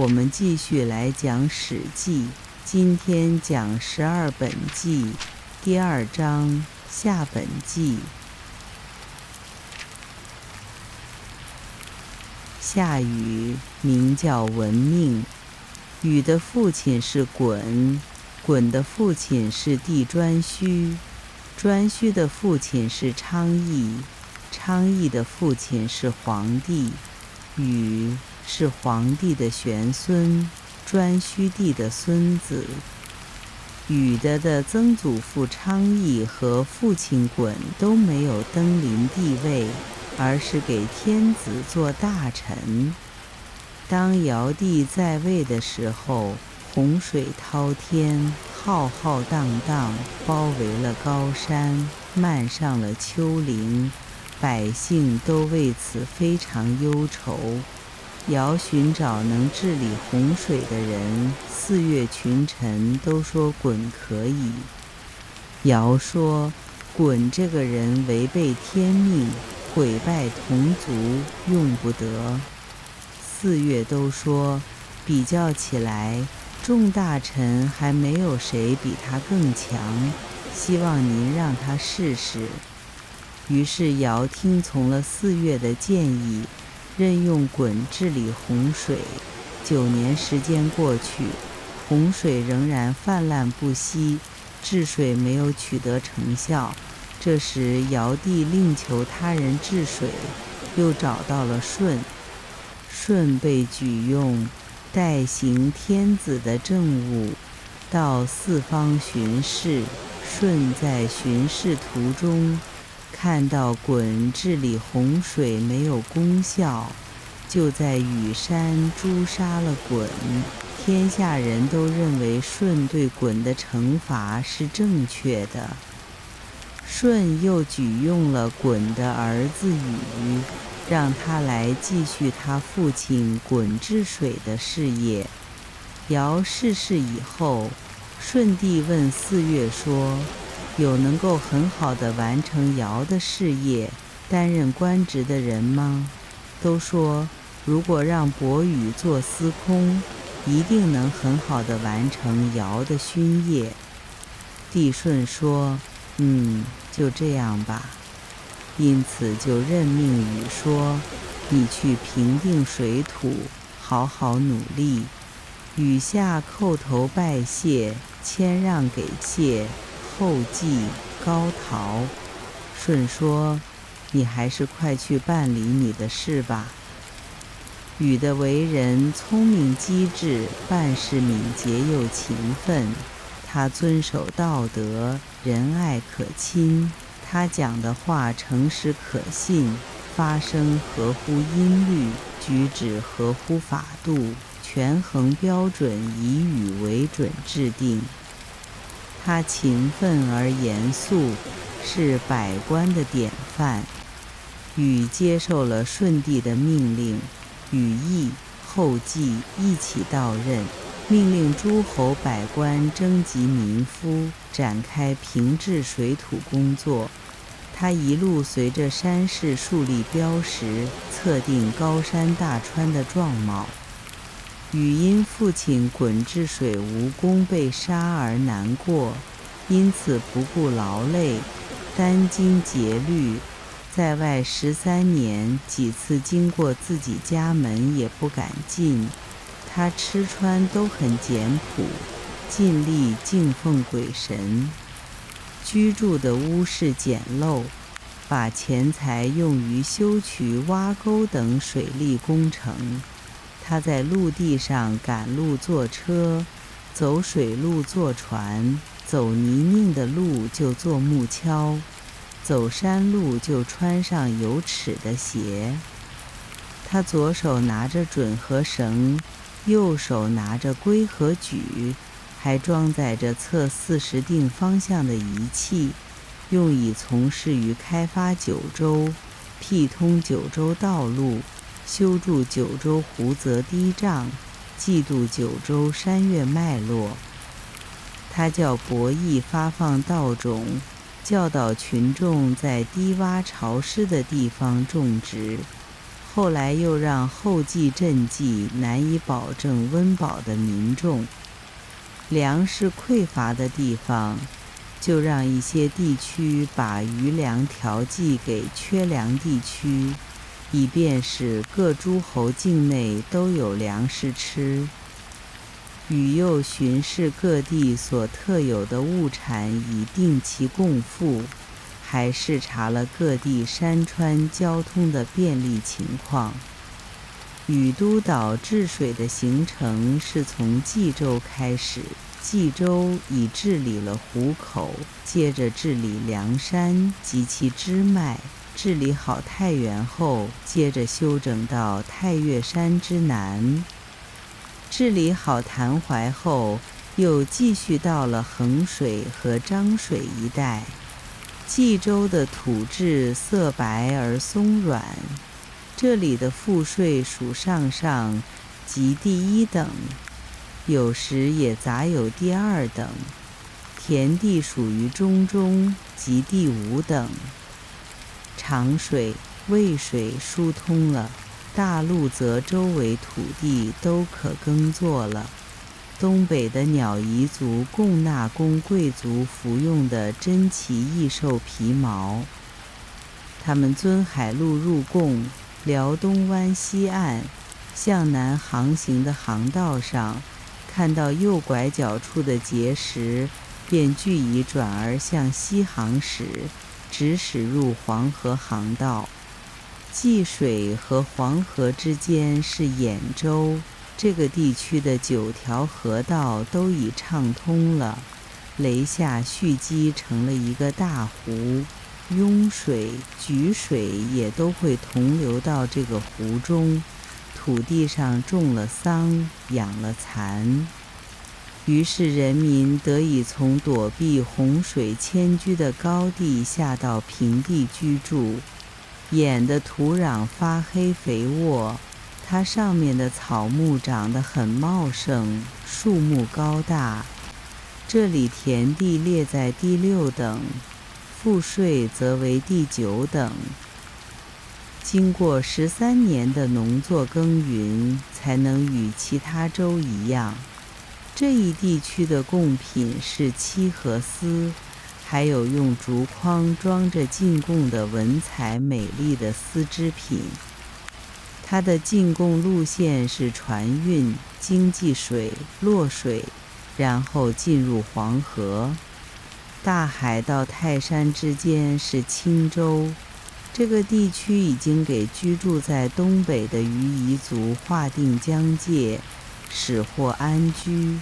我们继续来讲《史记》，今天讲12本纪第2章下本纪。夏禹名叫文命，禹的父亲是鲧，鲧的父亲是帝颛顼，颛顼的父亲是昌邑，昌邑的父亲是黄帝。禹是黄帝的玄孙，颛顼帝的孙子。禹的曾祖父昌邑和父亲鲧都没有登临帝位，而是给天子做大臣。当尧帝在位的时候，洪水滔天，浩浩荡荡，包围了高山，漫上了丘陵，百姓都为此非常忧愁。尧寻找能治理洪水的人，4月群臣都说鲧可以。尧说，鲧这个人违背天命，毁败同族，用不得。4月都说，比较起来，众大臣还没有谁比他更强，希望您让他试试。于是尧听从了4月的建议，任用鲧治理洪水。9年时间过去，洪水仍然泛滥不息，治水没有取得成效。这时尧帝另求他人治水，又找到了舜。舜被举用，代行天子的政务，到四方巡视。舜在巡视途中，看到鲧治理洪水没有功效，就在羽山诛杀了鲧。天下人都认为舜对鲧的惩罚是正确的。舜又举用了鲧的儿子禹，让他来继续他父亲鲧治水的事业。尧逝世以后，舜帝问4月说，有能够很好的完成尧的事业，担任官职的人吗？都说，如果让伯禹做司空，一定能很好的完成尧的勋业。帝舜说，就这样吧。因此就任命禹说，你去平定水土，好好努力。禹下叩头拜谢，谦让给谢、后稷、高陶。舜说，你还是快去办理你的事吧。禹的为人聪明机智，办事敏捷又勤奋。他遵守道德，仁爱可亲。他讲的话诚实可信，发声合乎音律，举止合乎法度，权衡标准以禹为准制定。他勤奋而严肃，是百官的典范。禹接受了舜帝的命令，禹邑、后稷一起到任，命令诸侯百官征集民夫，展开平治水土工作。他一路随着山势树立标识，测定高山大川的状貌。禹因父亲鲧治水无功被杀而难过，因此不顾劳累，殚精竭虑，在外13年，几次经过自己家门也不敢进。他吃穿都很简朴，尽力敬奉鬼神。居住的屋室简陋，把钱财用于修渠、挖沟等水利工程。他在陆地上赶路坐车，走水路坐船，走泥泞的路就坐木橇，走山路就穿上有齿的鞋。他左手拿着准和绳，右手拿着圭和矩，还装载着测40定方向的仪器，用以从事于开发九州，辟通九州道路，修筑九州湖泽堤障，记录九州山岳脉络。他叫伯益发放稻种，教导群众在低洼潮湿的地方种植。后来又让后继赈济难以保证温饱的民众。粮食匮乏的地方，就让一些地区把余粮调剂给缺粮地区，以便使各诸侯境内都有粮食吃。禹又巡视各地所特有的物产，以定其供赋，还视察了各地山川交通的便利情况。禹督导治水的行程是从冀州开始，冀州已治理了湖口，接着治理梁山及其支脉，治理好太原后，接着休整到太岳山之南。治理好谭淮后，又继续到了衡水和漳水一带。冀州的土质色白而松软，这里的赋税属上上，即第一等，有时也杂有第二等。田地属于中中，即第五等。长水、渭水疏通了，大陆则周围土地都可耕作了。东北的鸟彝族供纳供贵族服用的珍奇异兽皮毛。他们遵海路入贡，辽东湾西岸向南航行的航道上，看到右拐角处的碣石，便据以转而向西航驶，直驶入黄河航道。济水和黄河之间是兖州，这个地区的9条河道都已畅通了，雷下蓄积成了一个大湖，涌水、沮水也都会同流到这个湖中。土地上种了桑，养了蚕，于是人民得以从躲避洪水迁居的高地下到平地居住。兖的土壤发黑肥沃，它上面的草木长得很茂盛，树木高大。这里田地列在第6等，赋税则为第9等。经过13年的农作耕耘，才能与其他州一样。这一地区的贡品是漆和丝，还有用竹筐装着进贡的文采美丽的丝织品。它的进贡路线是船运，经济水、洛水，然后进入黄河。大海到泰山之间是青州。这个地区已经给居住在东北的彝彝族划定疆界，使获安居，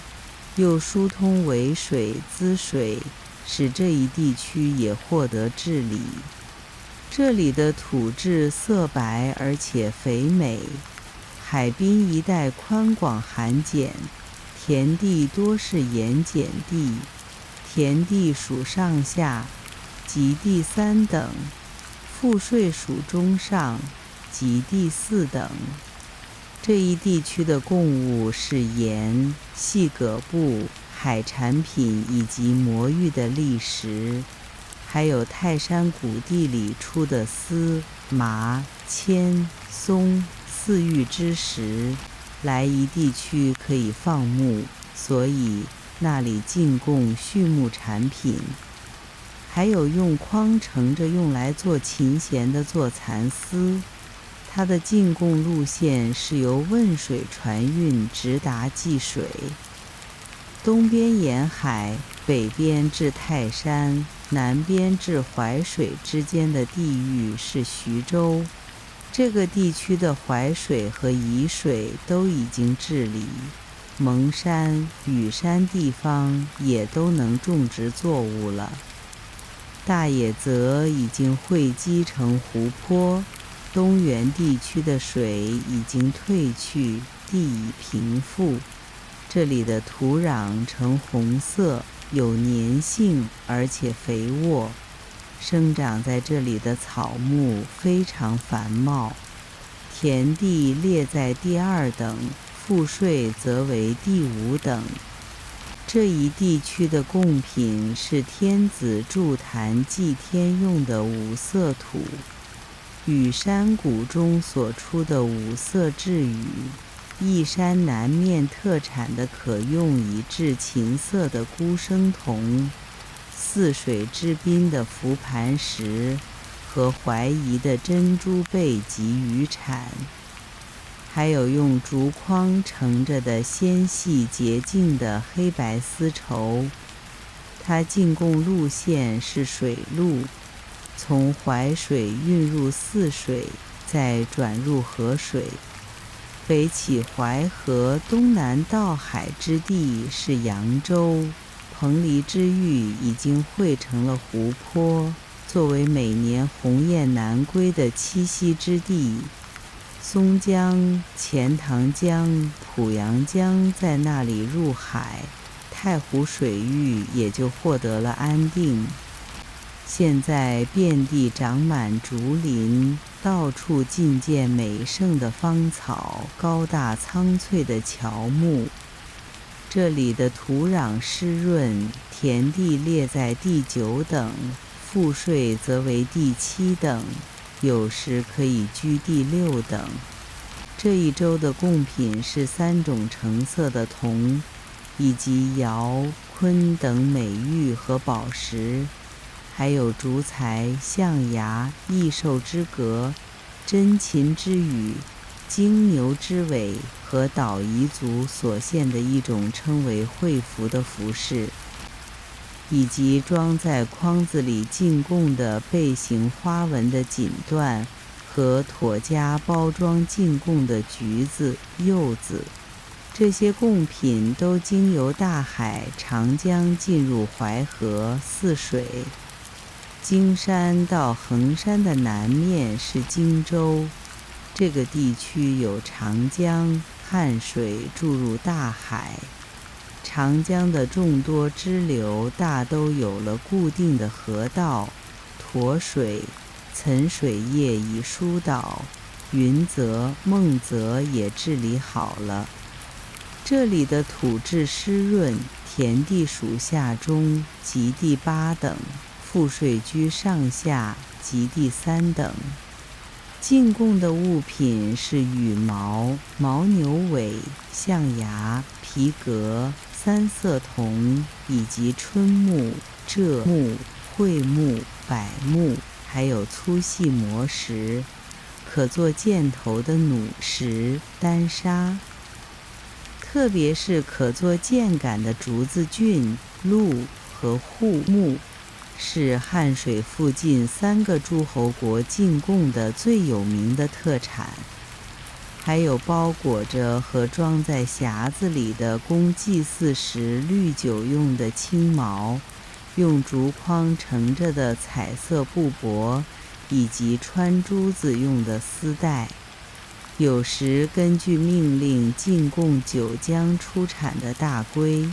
又疏通渭水、滋水，使这一地区也获得治理。这里的土质色白而且肥美，海滨一带宽广含碱，田地多是盐碱地，田地属上下，即第3等，赋税属中上，即第4等。这一地区的贡物是盐、细葛布、海产品以及魔芋的砾石，还有泰山谷地里出的丝、麻、铅、松、四玉之石。来夷地区可以放牧，所以那里进贡畜牧产品。还有用筐盛着用来做琴弦的做蚕丝，它的进贡路线是由汶水船运直达济水。东边沿海，北边至泰山，南边至淮水之间的地域是徐州。这个地区的淮水和沂水都已经治理，蒙山、羽山地方也都能种植作物了。大野泽已经汇积成湖泊，东源地区的水已经退去，地已平复。这里的土壤呈红色，有粘性，而且肥沃。生长在这里的草木非常繁茂。田地列在第2等，赋税则为第5等。这一地区的贡品是天子筑坛祭天用的5色土。与山谷中所出的五色雉羽，义山南面特产的可用以制琴瑟的孤生铜，泗水之滨的浮磐石和怀疑的珍珠贝及鱼产，还有用竹筐盛着的纤细洁净的黑白丝绸。它进贡路线是水路，从淮水运入泗水，再转入河水。北起淮河东南到海之地是扬州，彭蠡之玉已经汇成了湖泊，作为每年鸿雁南归的栖息之地。松江、钱塘江、濮阳江在那里入海，太湖水域也就获得了安定。现在遍地长满竹林，到处尽见美盛的芳草，高大苍翠的乔木。这里的土壤湿润，田地列在第9等，赋税则为第7等，有时可以居第6等。这一州的贡品是3种成色的铜，以及窑、昆等美玉和宝石，还有竹材、象牙、异兽之革、珍禽之羽、金牛之尾和岛夷族所献的一种称为会服的服饰，以及装在筐子里进贡的背形花纹的锦缎和妥佳包装进贡的橘子、柚子。这些贡品都经由大海、长江进入淮河、泗水。荆山到衡山的南面是荆州，这个地区有长江、汉水注入大海。长江的众多支流大都有了固定的河道，沱水、岑水业已疏导，云泽、孟泽也治理好了。这里的土质湿润，田地属下中，及第8等，赋税居上下，及第3等。进贡的物品是羽毛、牦牛尾、象牙、皮革、3色铜，以及春木、柘木、桧木、柏木，还有粗细磨石，可做箭头的弩石、丹砂。特别是可做箭杆的竹子菌、鹿和扈木，是汉水附近3个诸侯国进贡的最有名的特产。还有包裹着和装在匣子里的供祭祀时滤酒用的青毛，用竹筐盛着的彩色布帛，以及穿珠子用的丝带。有时根据命令进贡九江出产的大龟。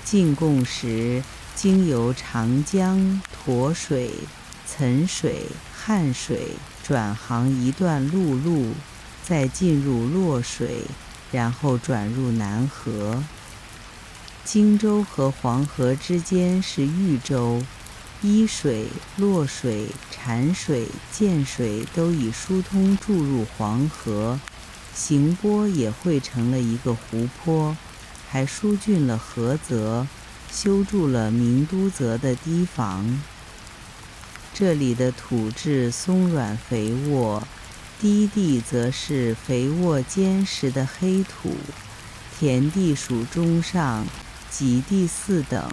进贡时经由长江、沱水、岑水、汉水转航一段陆路，再进入洛水，然后转入南河。荆州和黄河之间是豫州，伊水、洛水、禅水、建水都已疏通注入黄河，行波也汇成了一个湖泊，还疏浚了菏泽，修筑了名都泽的堤防。这里的土质松软肥沃，低地则是肥沃坚实的黑土，田地属中上，及第4等，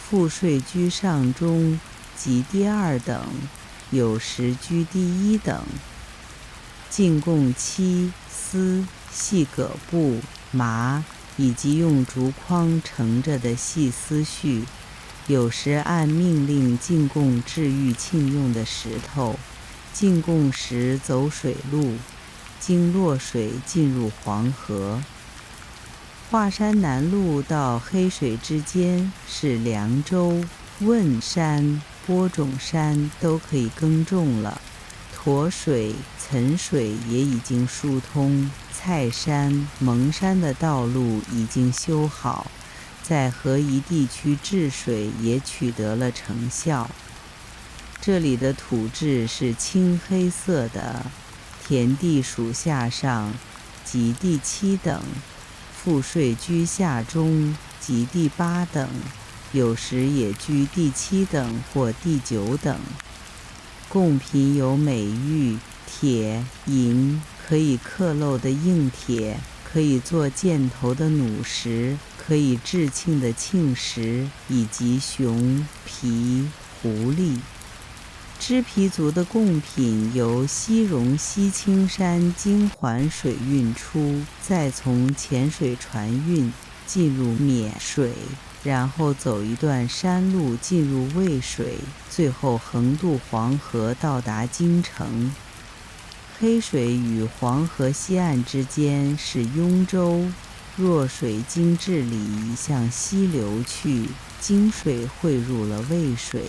赋税居上中，及第2等，有时居第1等。进贡漆、丝、细葛布、麻，以及用竹筐盛着的细丝絮，有时按命令进贡治玉磬用的石头。进贡时走水路，经洛水进入黄河。华山南路到黑水之间是凉州、汶山、播种山都可以耕种了，沱水、岑水也已经疏通，蔡山、蒙山的道路已经修好，在河宜地区治水也取得了成效。这里的土质是青黑色的，田地属下上，即第7等，赋税居下中，即第8等，有时也居第7等或第9等。贡品有美玉、铁、银，可以刻镂的硬铁，可以做箭头的弩石，可以制磬的磬石，以及熊、皮、狐狸。织皮族的贡品由西戎西青山经环水运出，再从浅水船运进入沔水，然后走一段山路进入渭水，最后横渡黄河到达京城。黑水与黄河西岸之间是雍州，若水经治理向西流去，京水汇入了渭水。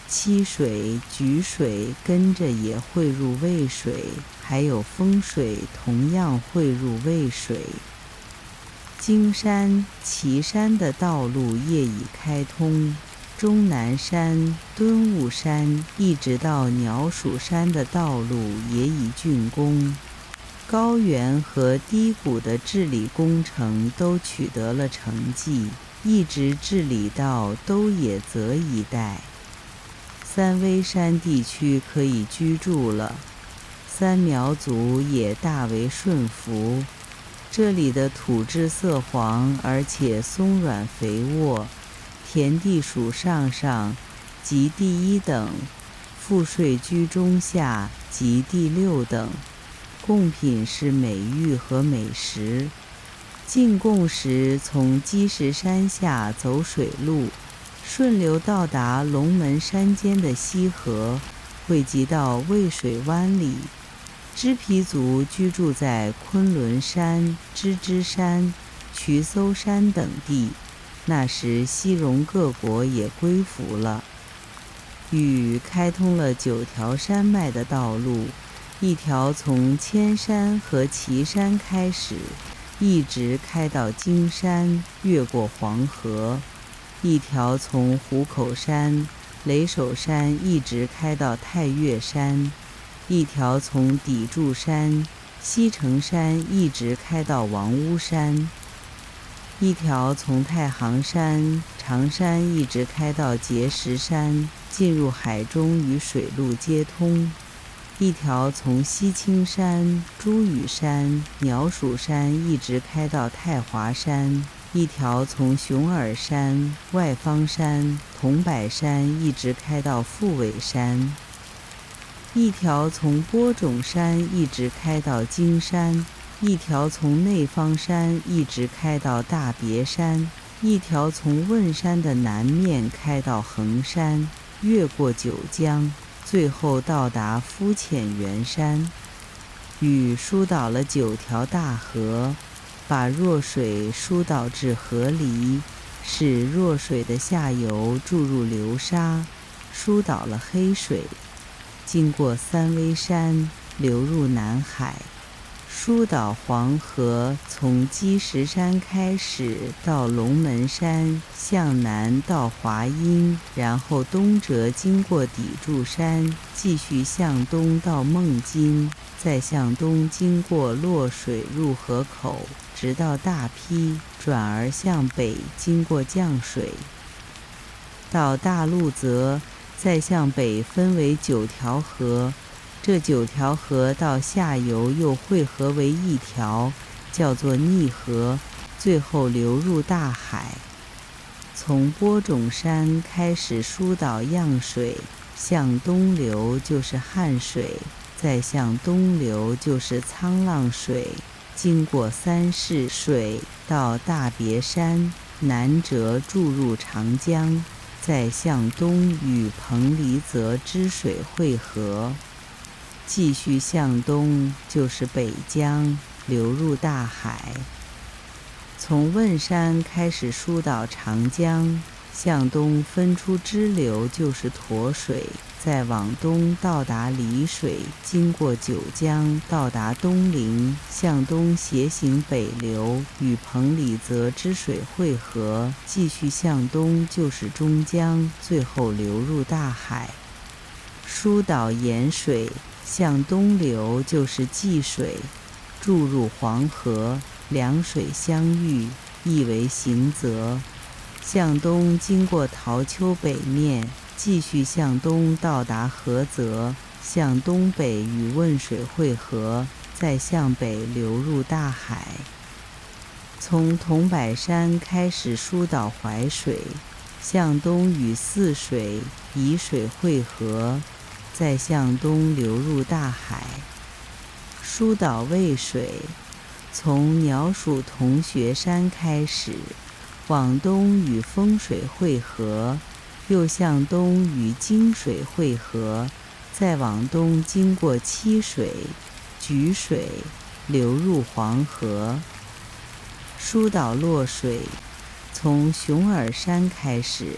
七水、沮水跟着也汇入渭水，还有丰水同样汇入渭水。京山、岐山的道路业已开通，终南山、敦雾山一直到鸟鼠山的道路也已竣工。高原和低谷的治理工程都取得了成绩，一直治理到都野泽一带。三危山地区可以居住了，三苗族也大为顺服。这里的土质色黄，而且松软肥沃，田地属上上，即第1等，赋税居中下，即第6等。贡品是美玉和美石。进贡时从积石山下走水路，顺流到达龙门山间的西河，汇集到渭水湾里。织皮族居住在昆仑山、芝芝山、瞿叟山等地，那时西戎各国也归服了。禹开通了9条山脉的道路，一条从千山和岐山开始，一直开到荆山，越过黄河；一条从虎口山、雷首山一直开到太岳山；一条从砥柱山、西城山一直开到王屋山；一条从太行山、常山一直开到碣石山，进入海中与水路接通；一条从西青山、朱羽山、鸟鼠山一直开到太华山；一条从熊耳山、外方山、桐柏山一直开到富尾山；一条从播种山一直开到荆山；一条从内方山一直开到大别山；一条从汶山的南面开到衡山，越过九江，最后到达夫浅源山。禹疏导了9条大河，把弱水疏导至河狸，使弱水的下游注入流沙，疏导了黑水，经过三危山，流入南海，疏导黄河，从积石山开始到龙门山，向南到华阴，然后东折经过砥柱山，继续向东到孟津，再向东经过洛水入河口，直到大邳，转而向北经过绛水，到大路泽，再向北分为9条河。这9条河到下游又汇合为一条，叫做逆河，最后流入大海。从播种山开始疏导漾水，向东流就是汉水，再向东流就是沧浪水，经过三市水到大别山，南折注入长江，再向东与彭蠡泽之水汇合。继续向东就是北江，流入大海。从汶山开始疏导长江，向东分出支流就是沱水，再往东到达澧水，经过九江到达东陵，向东斜行北流，与彭蠡泽之水汇合，继续向东就是中江，最后流入大海。疏导盐水，向东流就是济水，注入黄河，两水相遇，亦为行泽。向东经过陶丘北面，继续向东到达菏泽，向东北与汶水汇合，再向北流入大海。从桐柏山开始疏导淮水，向东与泗水、沂水汇合，再向东流入大海。疏导渭水，从鸟属铜雀山开始，往东与丰水汇合，又向东与泾水汇合，再往东经过七水、沮水，流入黄河。疏导洛水，从熊耳山开始，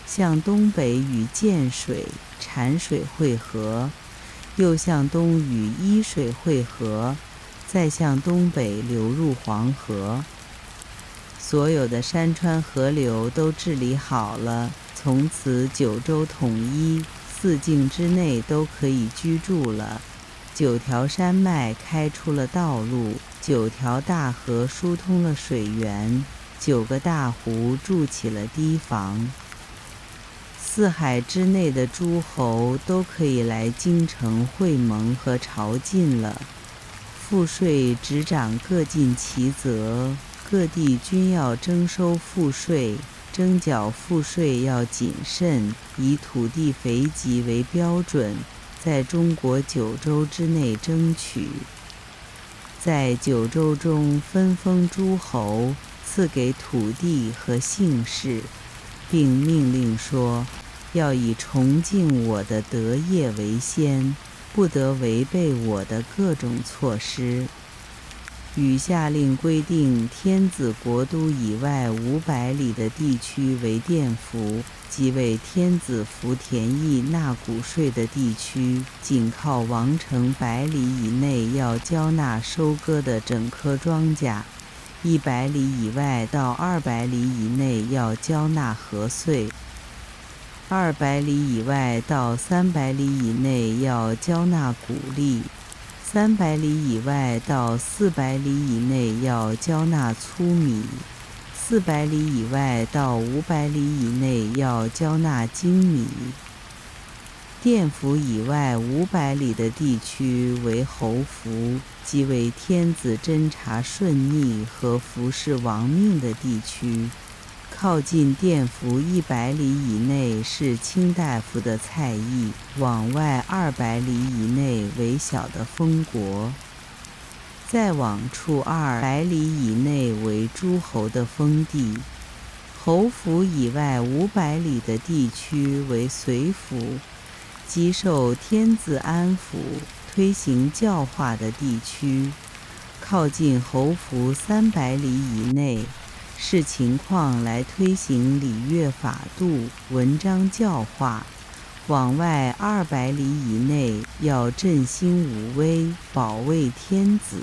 向东北与建水、产水汇合，又向东与伊水汇合，再向东北流入黄河。所有的山川河流都治理好了，从此九州统一，4境之内都可以居住了。9条山脉开出了道路，9条大河疏通了水源，9个大湖筑起了堤防。4海之内的诸侯都可以来京城会盟和朝觐了。赋税执掌各尽其责，各地均要征收赋税，征缴赋税要谨慎，以土地肥瘠为标准，在中国9州之内争取。在9州中分封诸侯，赐给土地和姓氏，并命令说，要以崇敬我的德业为先，不得违背我的各种措施。与下令规定，天子国都以外500里的地区为甸府，即为天子服田役纳谷税的地区，仅靠王城100里以内要交纳收割的整棵庄稼，100里以外到200里以内要交纳禾穗，200里以外到300里以内要交纳谷粒，300里以外到400里以内要交纳粗米，400里以外到500里以内要交纳精米。甸府以外500里的地区为侯府，即为天子侦察顺逆和服侍王命的地区。靠近甸府100里以内是卿大夫的菜邑，往外200里以内为小的封国，再往处200里以内为诸侯的封地。侯府以外500里的地区为随府，即受天子安抚、推行教化的地区。靠近侯府300里以内，视情况来推行礼乐法度、文章教化；往外200里以内要振兴武威，保卫天子。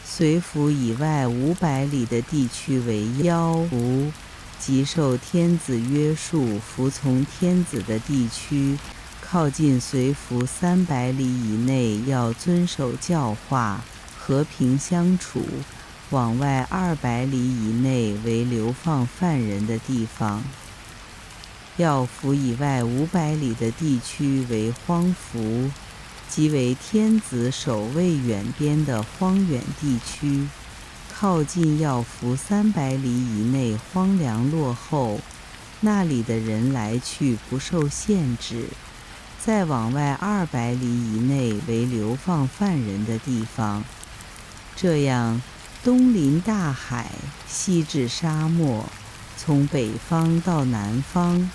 随府以外500里的地区为妖府，即受天子约束、服从天子的地区。靠近随府300里以内要遵守教化，和平相处；往外200里以内为流放犯人的地方。要府以外500里的地区为荒服，即为天子守卫远边的荒远地区。靠近要府300里以内荒凉落后，那里的人来去不受限制。再往外200里以内为流放犯人的地方。这样东临大海，西至沙漠，从北方到南方，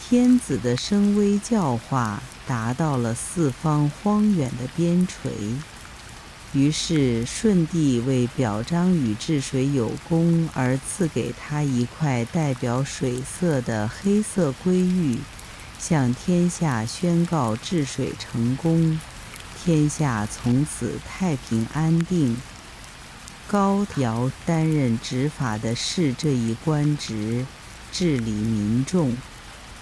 天子的声威教化达到了4方荒远的边陲。于是舜帝为表彰禹治水有功，而赐给他一块代表水色的黑色圭玉，向天下宣告治水成功，天下从此太平安定。高尧担任执法的是这一官职，治理民众。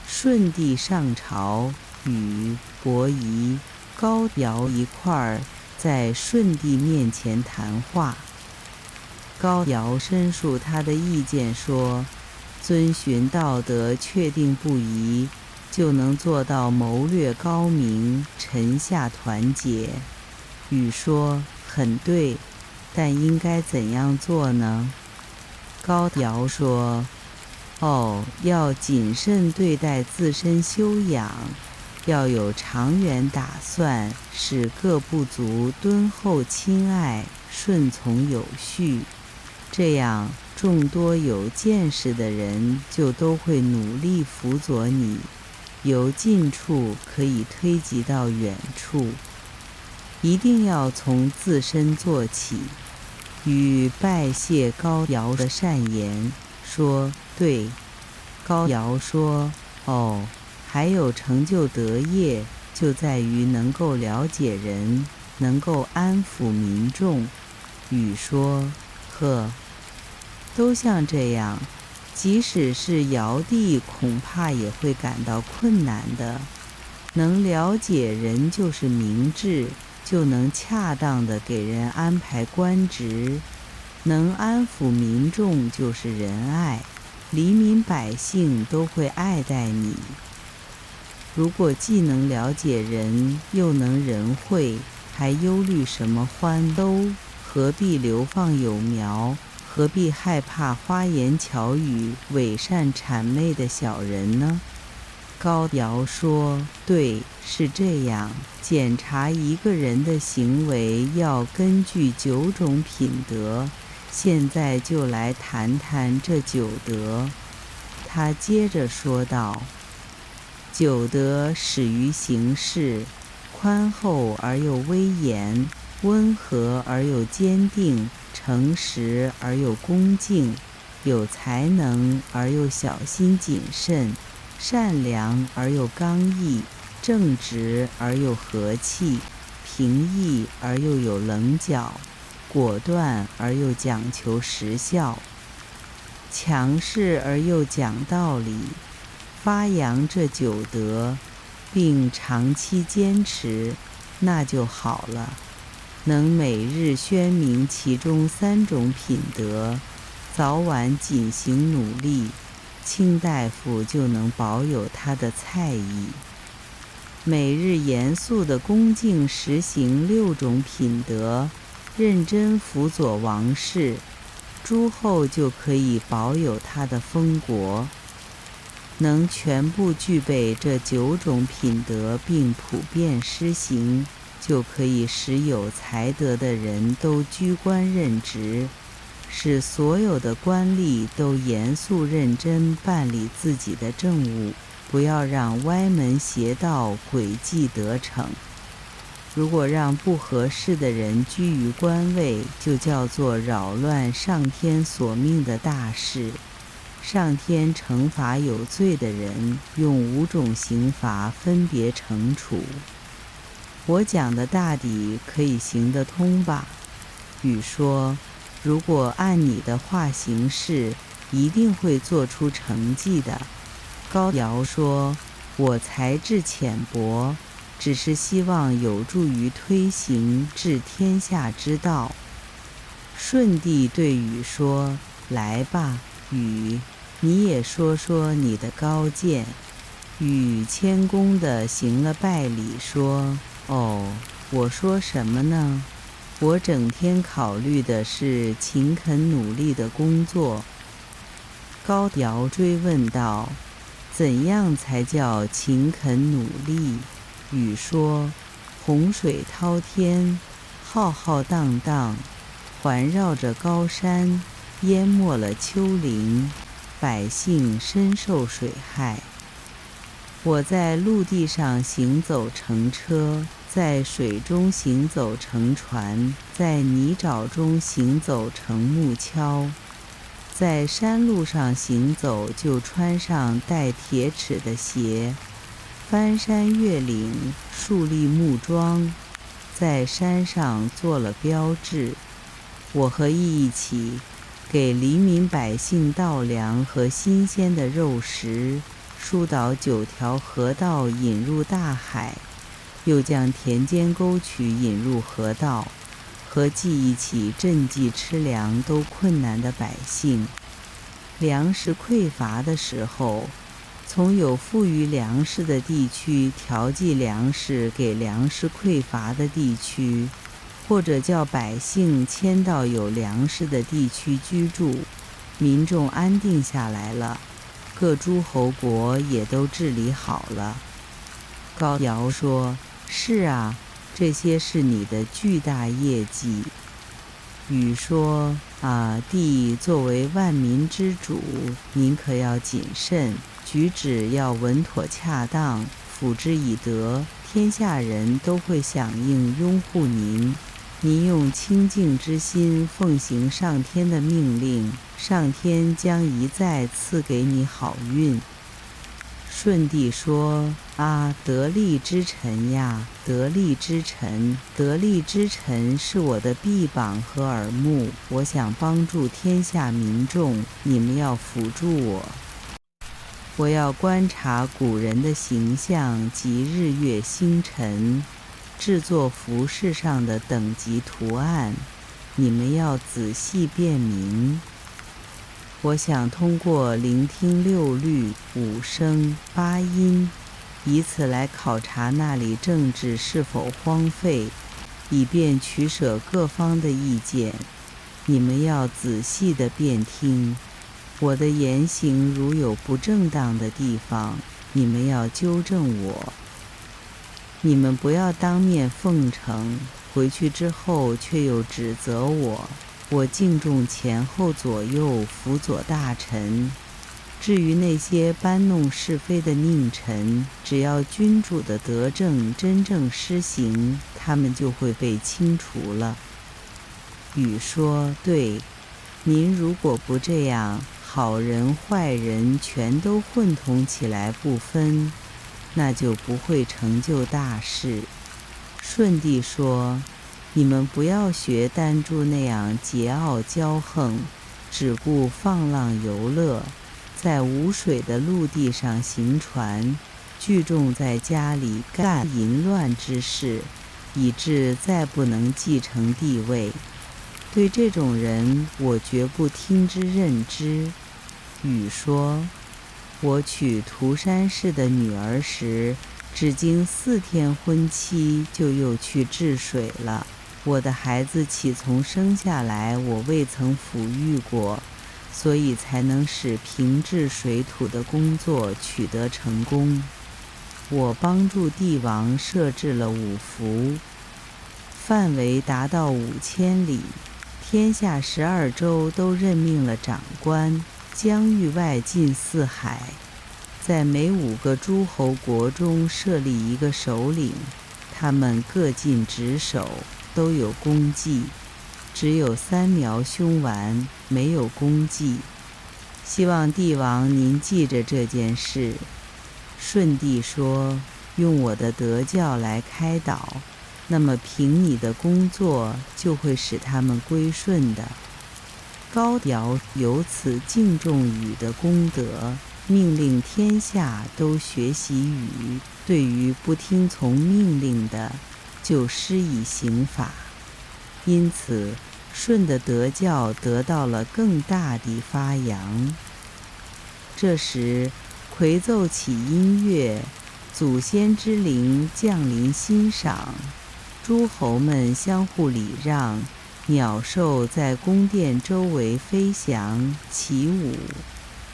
舜帝上朝，禹、伯夷、高尧一块儿在舜帝面前谈话。高尧申述他的意见说，遵循道德确定不移，就能做到谋略高明，臣下团结。禹说，很对，但应该怎样做呢？高尧说，要谨慎对待自身修养，要有长远打算，使各部族敦厚亲爱，顺从有序。这样，众多有见识的人就都会努力辅佐你，由近处可以推及到远处。一定要从自身做起。禹拜谢高尧的善言，说，对。高尧说，还有成就德业，就在于能够了解人，能够安抚民众。禹说，呵，都像这样，即使是尧帝恐怕也会感到困难的。能了解人就是明智，就能恰当地给人安排官职，能安抚民众就是仁爱，黎民百姓都会爱戴你。如果既能了解人，又能仁惠，还忧虑什么欢兜？何必流放有苗？何必害怕花言巧语、伪善谄媚的小人呢？高尧说，对，是这样。检查一个人的行为要根据9种品德，现在就来谈谈这9德。他接着说道，9德始于行事，宽厚而又威严，温和而又坚定，诚实而又恭敬，有才能而又小心谨慎，善良而又刚毅，正直而又和气，平易而又有棱角，果断而又讲求实效，强势而又讲道理。发扬这9德，并长期坚持，那就好了。能每日宣明其中3种品德，早晚谨行努力，卿大夫就能保有他的菜艺。每日严肃地恭敬实行6种品德，认真辅佐王室，诸后就可以保有他的封国。能全部具备这9种品德并普遍施行，就可以使有才德的人都居官任职，使所有的官吏都严肃认真办理自己的政务，不要让歪门邪道、诡计得逞。如果让不合适的人居于官位，就叫做扰乱上天所命的大事。上天惩罚有罪的人，用5种刑罚分别惩处。我讲的大抵可以行得通吧？禹说，如果按你的话行事，一定会做出成绩的。高尧说，我才智浅薄，只是希望有助于推行治天下之道。舜帝对禹说，来吧，禹，你也说说你的高见。禹谦恭地行了拜礼，说，我说什么呢？我整天考虑的是勤恳努力的工作。高尧追问道，怎样才叫勤恳努力？禹说，洪水滔天，浩浩荡荡，环绕着高山，淹没了丘陵，百姓深受水害。我在陆地上行走乘车，在水中行走乘船，在泥沼中行走乘木橇，在山路上行走就穿上带铁齿的鞋，翻山越岭，树立木桩，在山上做了标志。我和羿一起给黎民百姓稻粮和新鲜的肉食，疏导9条河道引入大海，又将田间沟渠引入河道，和记忆起赈济吃粮都困难的百姓。粮食匮乏的时候，从有富余粮食的地区调剂粮食给粮食匮乏的地区，或者叫百姓迁到有粮食的地区居住，民众安定下来了，各诸侯国也都治理好了。高尧说：是啊，这些是你的巨大业绩。禹说：帝作为万民之主，您可要谨慎，举止要稳妥恰当，辅之以德，天下人都会响应拥护您。您用清净之心奉行上天的命令，上天将一再赐给你好运。舜帝说：得力之臣呀，得力之臣，得力之臣是我的臂膀和耳目，我想帮助天下民众，你们要辅助我。我要观察古人的形象及日月星辰，制作服饰上的等级图案，你们要仔细辨明。我想通过聆听6律、5声、8音，以此来考察那里政治是否荒废，以便取舍各方的意见。你们要仔细地辨听。我的言行如有不正当的地方，你们要纠正我。你们不要当面奉承，回去之后却又指责我。我敬重前后左右辅佐大臣，至于那些搬弄是非的佞臣，只要君主的德政真正施行，他们就会被清除了。禹说：对，您如果不这样，好人坏人全都混同起来不分，那就不会成就大事。舜帝说：你们不要学丹朱那样桀骜骄横，只顾放浪游乐，在无水的陆地上行船，聚众在家里干淫乱之事，以致再不能继承帝位。对这种人，我绝不听之任之。禹说：我娶涂山氏的女儿时，只经4天婚期，就又去治水了。我的孩子岂从生下来我未曾抚育过，所以才能使平治水土的工作取得成功。我帮助帝王设置了5服，范围达到5000里，天下12州都任命了长官，疆域外近4海，在每5个诸侯国中设立一个首领，他们各尽职守，都有功绩，只有3苗凶顽，没有功绩。希望帝王您记着这件事。舜帝说：用我的德教来开导，那么凭你的工作就会使他们归顺的。高尧由此敬重禹的功德，命令天下都学习禹，对于不听从命令的，就施以刑罚。因此，舜的德教得到了更大的发扬。这时，葵奏起音乐，祖先之灵降临欣赏，诸侯们相互礼让，鸟兽在宫殿周围飞翔起舞。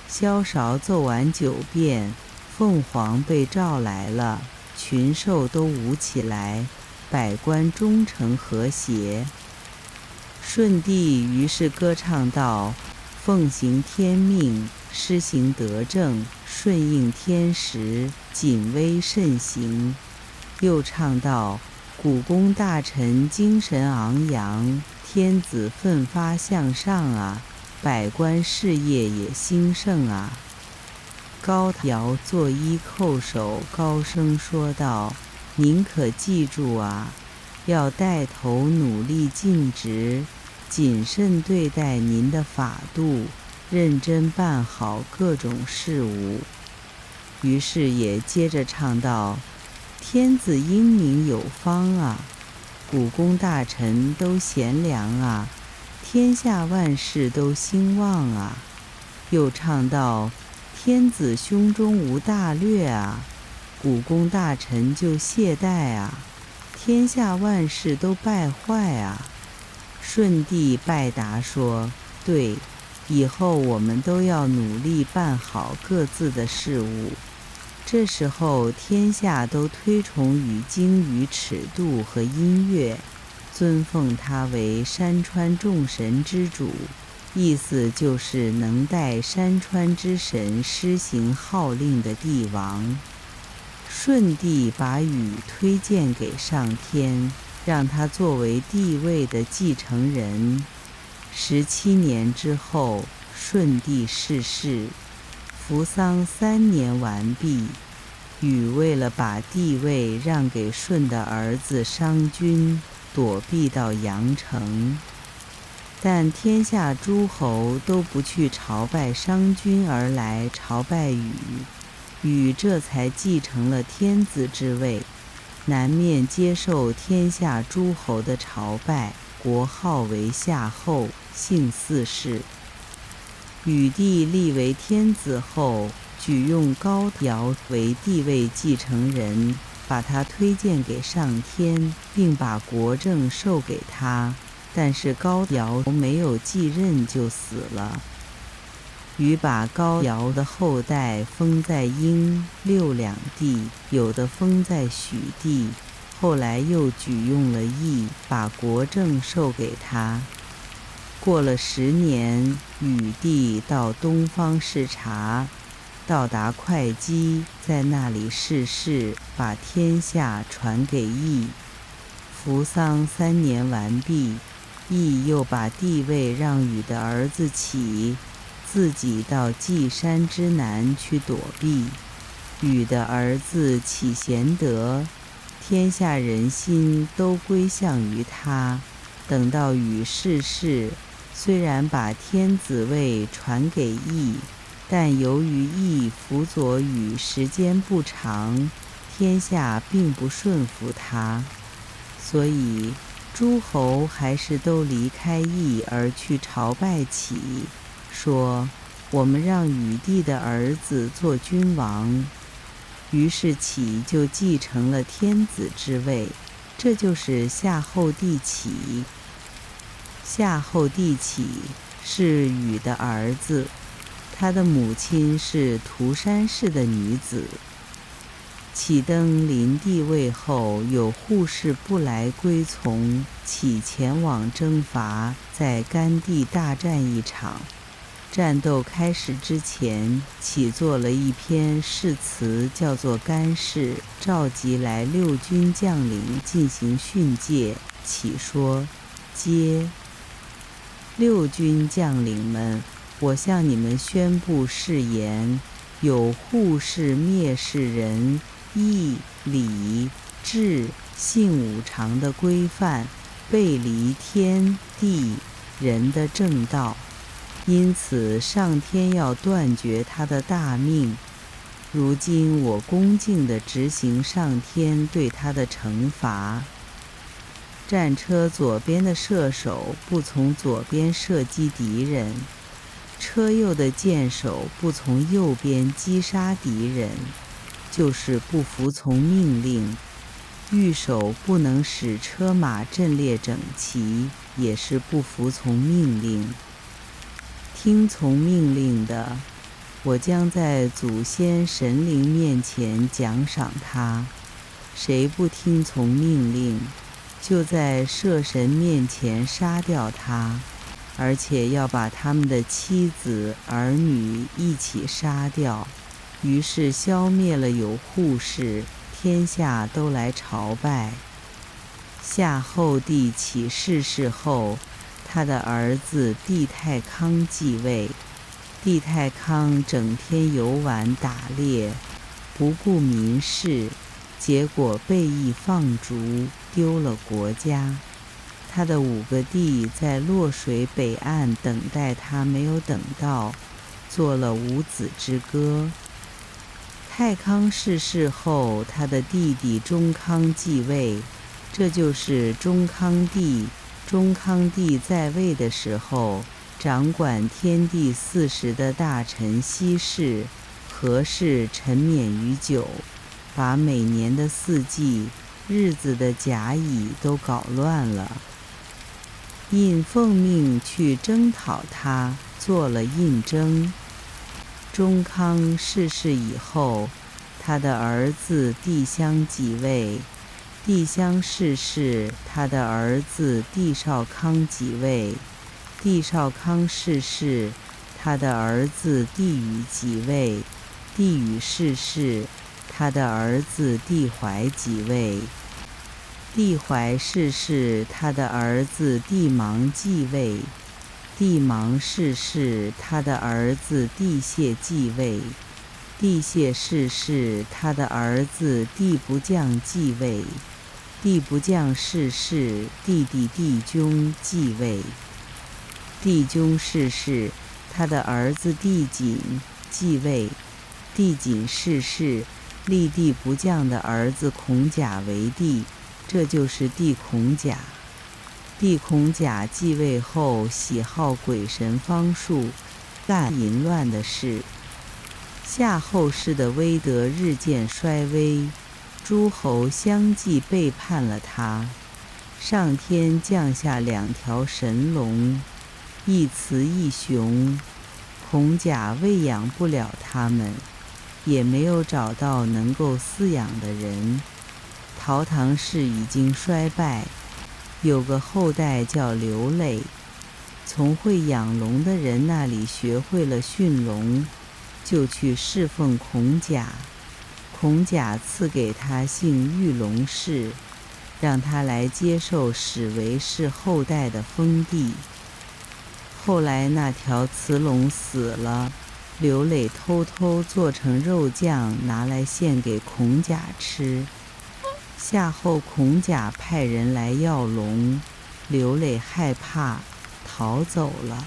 萧韶奏完9遍，凤凰被召来了，群兽都舞起来，百官忠诚和谐。舜帝于是歌唱道：奉行天命，施行德政，顺应天时，谨微慎行。又唱道：古宫大臣精神昂扬，天子奋发向上啊，百官事业也兴盛啊。高尧作揖叩首，高声说道：您可记住啊，要带头努力尽职，谨慎对待您的法度，认真办好各种事务。于是也接着唱道：天子英明有方啊，古公大臣都贤良啊，天下万事都兴旺啊。又唱道：天子胸中无大略啊，古公大臣就懈怠啊，天下万事都败坏啊。舜帝拜答说：对，以后我们都要努力办好各自的事务。这时候天下都推崇禹经于尺度和音乐，尊奉他为山川众神之主，意思就是能代山川之神施行号令的帝王。舜帝把禹推荐给上天，让他作为帝位的继承人。17年之后，舜帝逝世，服丧3年完毕。禹为了把帝位让给舜的儿子商均，躲避到阳城。但天下诸侯都不去朝拜商均，而来朝拜禹，禹这才继承了天子之位，南面接受天下诸侯的朝拜，国号为夏后，姓姒氏。禹帝立为天子后，举用高尧为帝位继承人，把他推荐给上天，并把国政授给他，但是高尧没有继任就死了。禹把高尧的后代封在殷、六两地，有的封在许地，后来又举用了义，把国政授给他。过了10年，禹帝到东方视察，到达会稽，在那里逝世，把天下传给羿。服丧3年完毕，羿又把帝位让禹的儿子启，自己到稷山之南去躲避。禹的儿子启贤德，天下人心都归向于他。等到禹逝世，虽然把天子位传给羿，但由于羿辅佐禹时间不长，天下并不顺服他，所以诸侯还是都离开羿而去朝拜启，说我们让禹帝的儿子做君王。于是启就继承了天子之位，这就是夏后帝启。夏后帝启是禹的儿子，他的母亲是涂山氏的女子。启登临帝位后，有护士不来归从，启前往征伐，在甘地大战一场。战斗开始之前，启作了一篇誓词，叫做《干誓》，召集来6军将领进行训诫。启说：皆6军将领们，我向你们宣布誓言，有护士蔑视人义礼智信5常的规范，背离天地人的正道，因此上天要断绝他的大命。如今我恭敬地执行上天对他的惩罚。战车左边的射手不从左边射击敌人，车右的箭手不从右边击杀敌人，就是不服从命令。御手不能使车马阵列整齐，也是不服从命令。听从命令的，我将在祖先神灵面前奖赏他；谁不听从命令，就在社神面前杀掉他，而且要把他们的妻子儿女一起杀掉。于是消灭了有护士，天下都来朝拜。夏后帝启逝世后，他的儿子帝太康继位。帝太康整天游玩打猎，不顾民事，结果被羿放逐，丢了国家。他的5个弟在洛水北岸等待他，没有等到，做了5子之歌。太康逝世后，他的弟弟中康继位，这就是中康帝。中康帝在位的时候，掌管天地40的大臣西氏、何氏沉湎于酒，把每年的4季日子的甲乙都搞乱了。印奉命去征讨他，做了印征。中康逝世以后，他的儿子帝襄即位。帝襄逝世，他的儿子帝少康即位。帝少康逝世，他的儿子帝禹即位。帝禹逝世，他的儿子帝怀即位。帝怀逝世，他的儿子帝芒继位。帝芒逝世，他的儿子帝谢继位。帝谢逝世，他的儿子帝不将继位。帝不将逝世，弟弟帝邕继位。帝邕逝世，他的儿子帝景继位。帝景逝世，立帝不将的儿子孔甲为帝，这就是帝孔甲。帝孔甲继位后，喜好鬼神方术，干淫乱的事。夏后氏的威德日渐衰微，诸侯相继背叛了他。上天降下2条神龙，一雌一雄。孔甲喂养不了他们，也没有找到能够饲养的人。陶唐氏已经衰败，有个后代叫刘累，从会养龙的人那里学会了驯龙，就去侍奉孔甲。孔甲赐给他姓玉龙氏，让他来接受史为氏后代的封地。后来那条雌龙死了，刘累偷偷做成肉酱拿来献给孔甲吃。夏后孔甲派人来要龙，刘累害怕逃走了。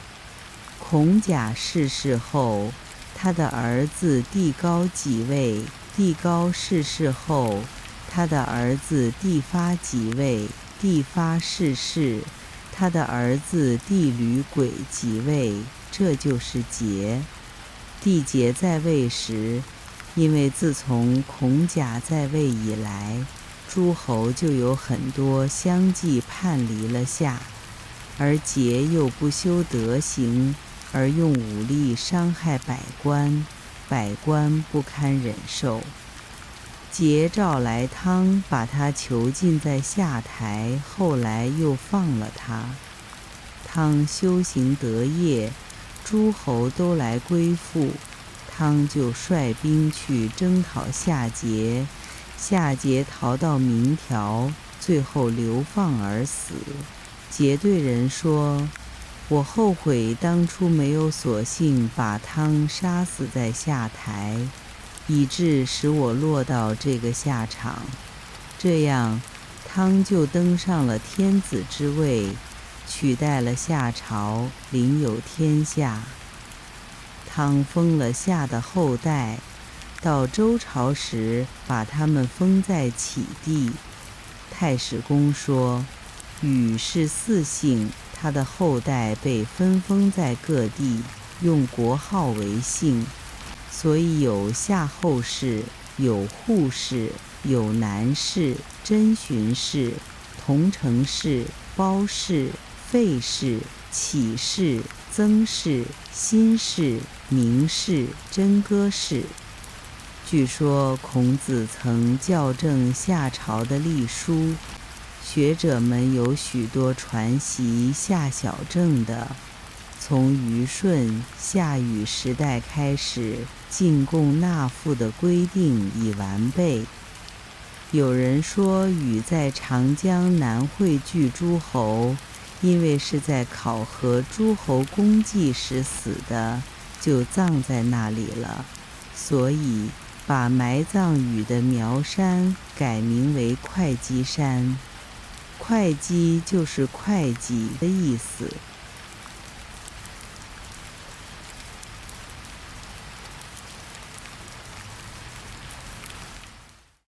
孔甲逝世后，他的儿子帝高即位。帝高逝世后，他的儿子帝发即位。帝发逝世，他的儿子帝吕轨即位，这就是桀。帝桀在位时，因为自从孔甲在位以来，诸侯就有很多相继叛离了夏，而桀又不修德行，而用武力伤害百官，百官不堪忍受。桀召来汤，把他囚禁在下台，后来又放了他。汤修行得业，诸侯都来归附，汤就率兵去征讨夏桀。夏桀逃到明条，最后流放而死。桀对人说：“我后悔当初没有索性把汤杀死在下台，以致使我落到这个下场。这样，汤就登上了天子之位，取代了夏朝，领有天下。汤封了夏的后代，到周朝时把他们封在杞地。太史公说，禹是4姓，他的后代被分封在各地，用国号为姓，所以有夏后氏，有户氏，有南氏、真荀氏、同城氏、包氏、费氏、启氏、曾氏、辛氏、明氏、真歌氏。据说孔子曾校正夏朝的历书，学者们有许多传习夏小正的。从虞舜、夏禹时代开始，进贡纳赋的规定已完备。有人说禹在长江南汇聚诸侯，因为是在考核诸侯功绩时死的，就葬在那里了，所以把埋葬禹的苗山改名为会稽山。会稽就是会稽的意思。